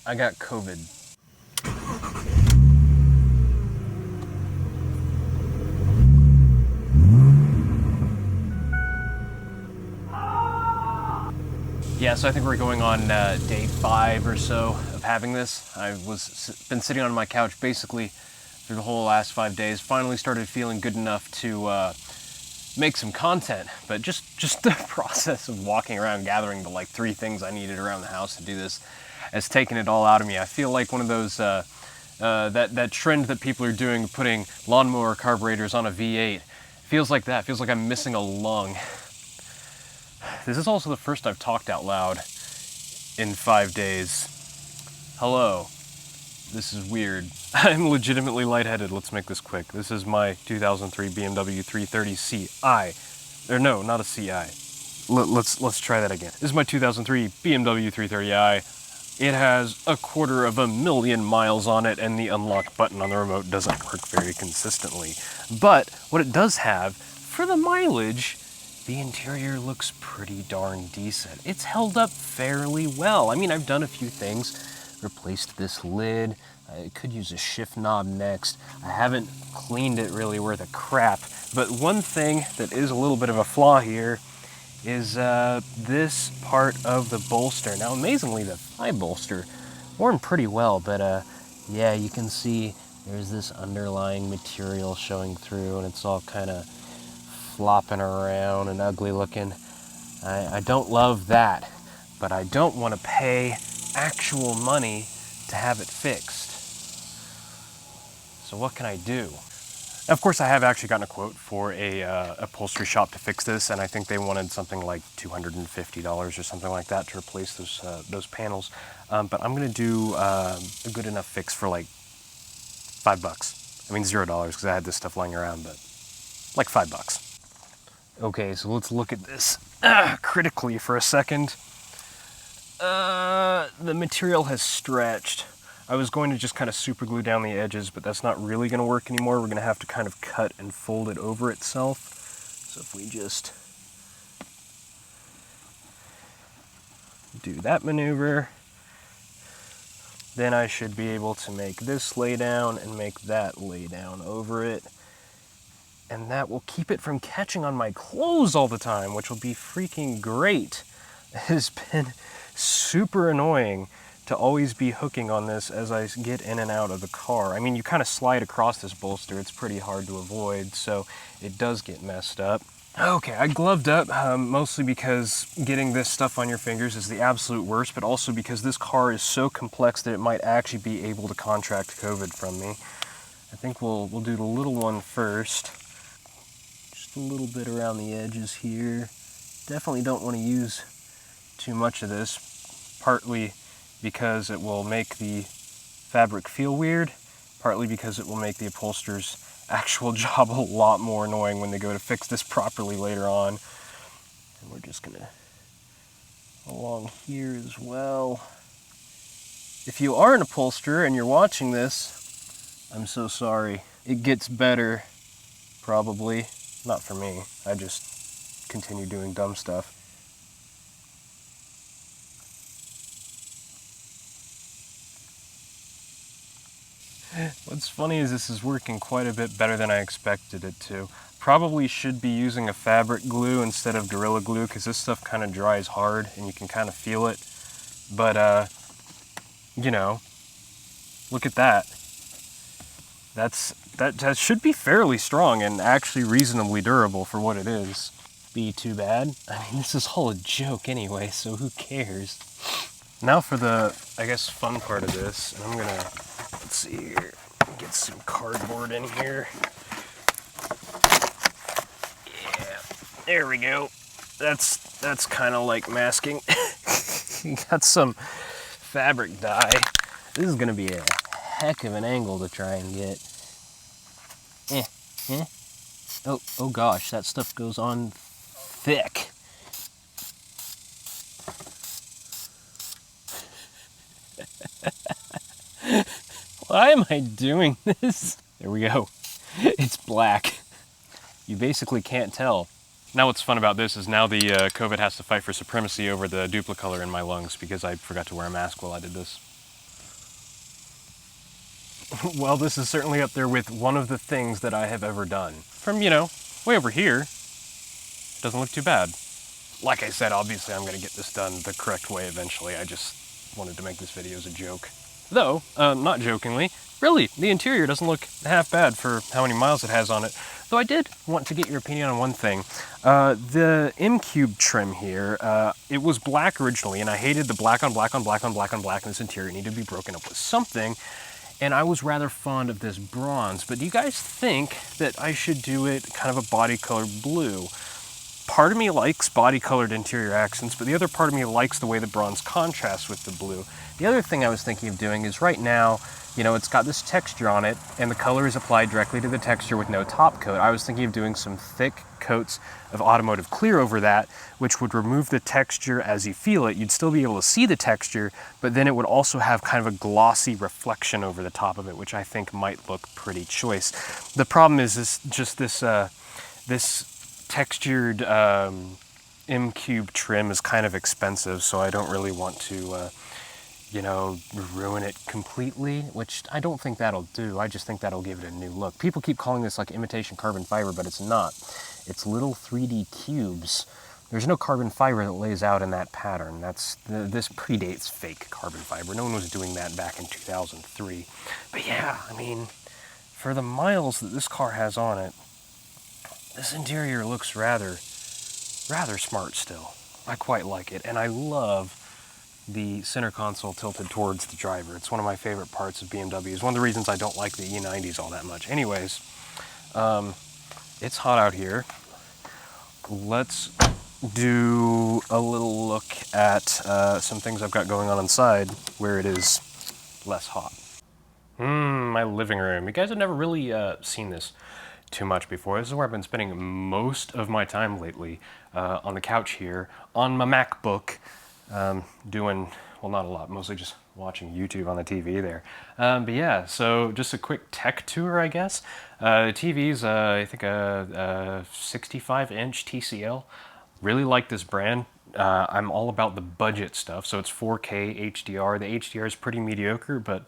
I got COVID. Yeah, so I think we're going on day 5 or so of having this. I been sitting on my couch basically through the whole last 5 days. Finally started feeling good enough to make some content, but just the process of walking around gathering the like 3 things I needed around the house to do this has taken it all out of me. I feel like one of those that trend that people are doing, putting lawnmower carburetors on a V8. Feels like that. Feels like I'm missing a lung. This is also the first I've talked out loud in 5 days. Hello. This is weird. I'm legitimately lightheaded. Let's make this quick. This is my 2003 BMW 330 Ci. Or no, not a Ci. Let's try that again. This is my 2003 BMW 330i. It has 250,000 miles on it, and the unlock button on the remote doesn't work very consistently. But what it does have, for the mileage, the interior looks pretty darn decent. It's held up fairly well. I mean, I've done a few things. Replaced this lid. I could use a shift knob next. I haven't cleaned it really worth a crap. But one thing that is a little bit of a flaw here is this part of the bolster. Now, amazingly, the thigh bolster worn pretty well, but yeah, you can see there's this underlying material showing through, and it's all kind of flopping around and ugly looking. I don't love that, but I don't want to pay actual money to have it fixed. So what can I do? Of course, I have actually gotten a quote for a upholstery shop to fix this, and I think they wanted something like $250 or something like that to replace those panels. But I'm gonna do a good enough fix for like $5. I mean $0 because I had this stuff lying around, but like $5. Okay, so let's look at this critically for a second. The material has stretched. I was going to just kind of super glue down the edges, but that's not really going to work anymore. We're going to have to kind of cut and fold it over itself. So if we just do that maneuver, then I should be able to make this lay down and make that lay down over it. And that will keep it from catching on my clothes all the time, which will be freaking great. It has been super annoying to always be hooking on this as I get in and out of the car. I mean, you kind of slide across this bolster. It's pretty hard to avoid, so it does get messed up. Okay, I gloved up, mostly because getting this stuff on your fingers is the absolute worst, but also because this car is so complex that it might actually be able to contract COVID from me. I think we'll do the little one first. Just a little bit around the edges here. Definitely don't want to use too much of this, partly because it will make the fabric feel weird, partly because it will make the upholsterer's actual job a lot more annoying when they go to fix this properly later on. And we're just gonna along here as well. If you are an upholsterer and you're watching this, I'm so sorry. It gets better, probably. Not for me. I just continue doing dumb stuff. What's funny is this is working quite a bit better than I expected it to. Probably should be using a fabric glue instead of Gorilla Glue because this stuff kind of dries hard and you can kind of feel it. But, you know, look at that. That should be fairly strong and actually reasonably durable for what it is. Be too bad. I mean, this is all a joke anyway, so who cares? Now for the, I guess, fun part of this, and I'm gonna, let's see here, get some cardboard in here. Yeah, there we go. That's kind of like masking. Got some fabric dye. This is gonna be a heck of an angle to try and get. Oh gosh, that stuff goes on thick. Why am I doing this? There we go. It's black. You basically can't tell. Now what's fun about this is now the COVID has to fight for supremacy over the duplicolor in my lungs because I forgot to wear a mask while I did this. Well, this is certainly up there with one of the things that I have ever done. From, you know, way over here, doesn't look too bad. Like I said, obviously I'm going to get this done the correct way eventually. I just wanted to make this video as a joke. Though, not jokingly, really, the interior doesn't look half bad for how many miles it has on it. Though I did want to get your opinion on one thing. The M-Cube trim here, it was black originally, and I hated the black on black on black on black on black in this interior. It needed to be broken up with something. And I was rather fond of this bronze, but do you guys think that I should do it kind of a body color blue? Part of me likes body colored interior accents, but the other part of me likes the way the bronze contrasts with the blue. The other thing I was thinking of doing is right now, you know, it's got this texture on it, and the color is applied directly to the texture with no top coat. I was thinking of doing some thick coats of automotive clear over that, which would remove the texture as you feel it. You'd still be able to see the texture, but then it would also have kind of a glossy reflection over the top of it, which I think might look pretty choice. The problem is this textured M-Cube trim is kind of expensive, so I don't really want to you know, ruin it completely, which I don't think that'll do. I just think that'll give it a new look. People keep calling this like imitation carbon fiber, but it's not. It's little 3D cubes. There's no carbon fiber that lays out in that pattern. This predates fake carbon fiber. No one was doing that back in 2003. But yeah, I mean, for the miles that this car has on it, this interior looks rather smart still. I quite like it, and I love the center console tilted towards the driver. It's one of my favorite parts of BMW. It's one of the reasons I don't like the E90s all that much. Anyways, it's hot out here. Let's do a little look at some things I've got going on inside where it is less hot. My living room. You guys have never really seen this too much before. This is where I've been spending most of my time lately, on the couch here, on my MacBook, doing, well, not a lot, mostly just watching YouTube on the TV there. But yeah, so just a quick tech tour, I guess. The TV's, I think, a 65-inch TCL. Really like this brand. I'm all about the budget stuff, so it's 4K HDR. The HDR is pretty mediocre, but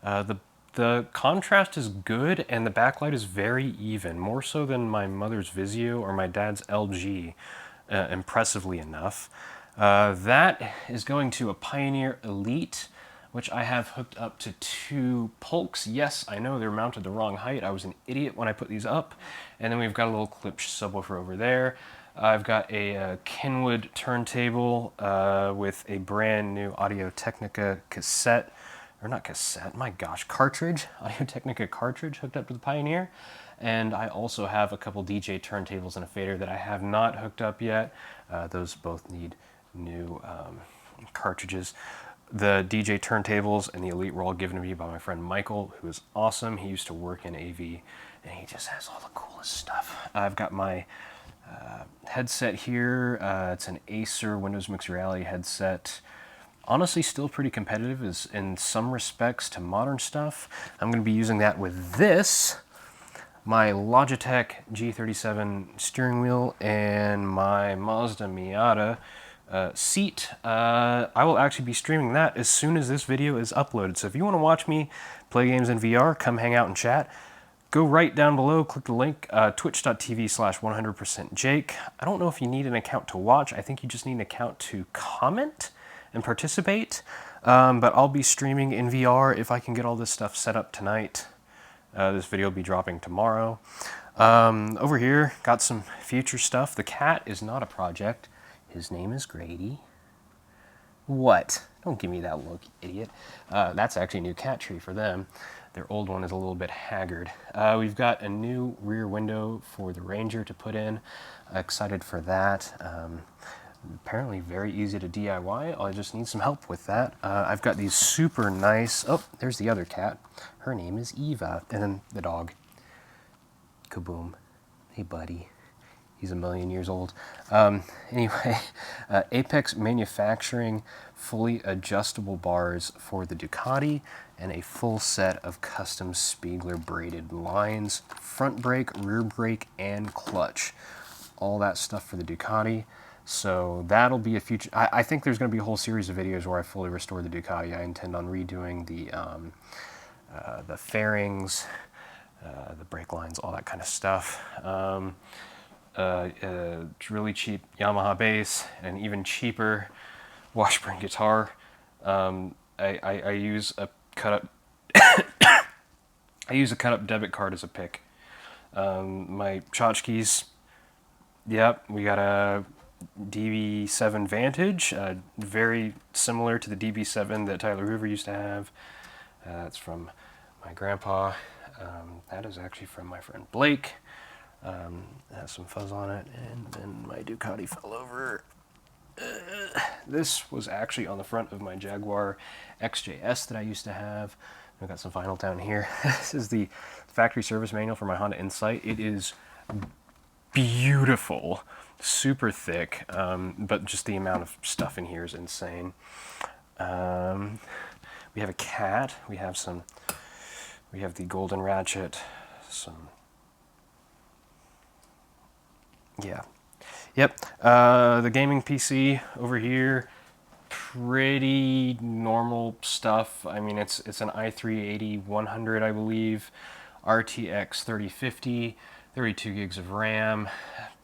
the contrast is good, and the backlight is very even, more so than my mother's Vizio or my dad's LG, impressively enough. That is going to a Pioneer Elite, which I have hooked up to 2 Polks. Yes, I know they're mounted the wrong height. I was an idiot when I put these up. And then we've got a little clipped subwoofer over there. I've got a Kenwood turntable with a brand new Audio-Technica cassette, or not cassette, my gosh, cartridge, Audio-Technica cartridge hooked up to the Pioneer. And I also have a couple DJ turntables and a fader that I have not hooked up yet. Those both need new cartridges. The DJ turntables and the Elite were all given to me by my friend Michael, who is awesome. He used to work in AV, and he just has all the coolest stuff. I've got my headset here. It's an Acer Windows Mixed Reality headset. Honestly, still pretty competitive in some respects to modern stuff. I'm going to be using that with this, my Logitech G37 steering wheel, and my Mazda Miata seat. I will actually be streaming that as soon as this video is uploaded. So if you want to watch me play games in VR, come hang out and chat. Go right down below, click the link, twitch.tv/100%Jake. I don't know if you need an account to watch. I think you just need an account to comment and participate. But I'll be streaming in VR if I can get all this stuff set up tonight. This video will be dropping tomorrow. Over here, got some future stuff. The cat is not a project. His name is Grady. What? Don't give me that look, idiot. That's actually a new cat tree for them. Their old one is a little bit haggard. We've got a new rear window for the Ranger to put in. Excited for that. Apparently very easy to DIY. I just need some help with that. I've got these super nice... Oh, there's the other cat. Her name is Eva. And then the dog. Kaboom. Hey, buddy. He's a million years old. Anyway, Apex Manufacturing fully adjustable bars for the Ducati and a full set of custom Spiegler braided lines, front brake, rear brake, and clutch. All that stuff for the Ducati. So that'll be a future... I think there's going to be a whole series of videos where I fully restore the Ducati. I intend on redoing the the fairings, the brake lines, all that kind of stuff. Really cheap Yamaha bass, and even cheaper Washburn guitar. I use a cut up I use a cut up debit card as a pick. My tchotchkes, yep, we got a DB7 Vantage, very similar to the DB7 that Tyler Hoover used to have. That's from my grandpa. That is actually from my friend Blake. It has some fuzz on it, and then my Ducati fell over. This was actually on the front of my Jaguar XJS that I used to have. I've got some vinyl down here. This is the factory service manual for my Honda Insight. It is beautiful, super thick, but just the amount of stuff in here is insane. We have a cat. We have the golden ratchet. Yeah. Yep. The gaming PC over here, pretty normal stuff. I mean, it's an i3-80-100, I believe, RTX 3050, 32 gigs of RAM,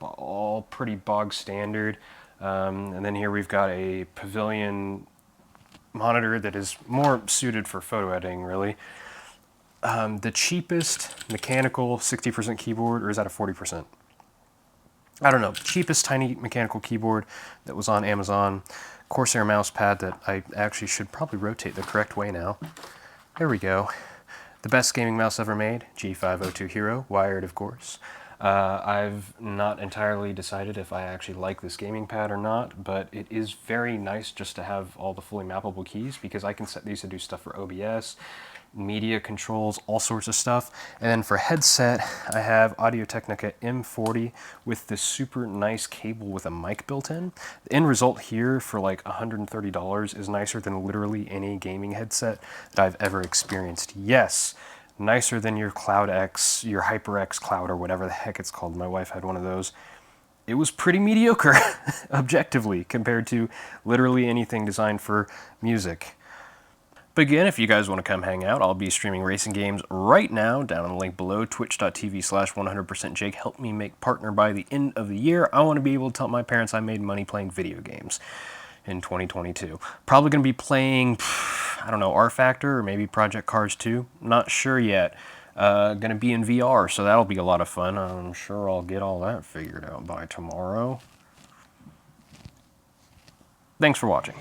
all pretty bog standard. And then here we've got a Pavilion monitor that is more suited for photo editing, really. The cheapest mechanical 60% keyboard, or is that a 40%? I don't know, cheapest tiny mechanical keyboard that was on Amazon. Corsair mouse pad that I actually should probably rotate the correct way now. There we go. The best gaming mouse ever made, G502 Hero, wired of course. I've not entirely decided if I actually like this gaming pad or not, but it is very nice just to have all the fully mappable keys, because I can set these to do stuff for OBS, media controls, all sorts of stuff. And then for headset, I have Audio-Technica M40 with this super nice cable with a mic built in. The end result here for like $130 is nicer than literally any gaming headset that I've ever experienced. Yes, nicer than your Cloud X, your HyperX Cloud, or whatever the heck it's called. My wife had one of those. It was pretty mediocre, objectively, compared to literally anything designed for music. But again, if you guys want to come hang out, I'll be streaming racing games right now down in the link below, twitch.tv/100%Jake. Help me make partner by the end of the year. I want to be able to tell my parents I made money playing video games in 2022. Probably going to be playing, I don't know, R Factor or maybe Project Cars 2. Not sure yet. Going to be in VR, so that'll be a lot of fun. I'm sure I'll get all that figured out by tomorrow. Thanks for watching.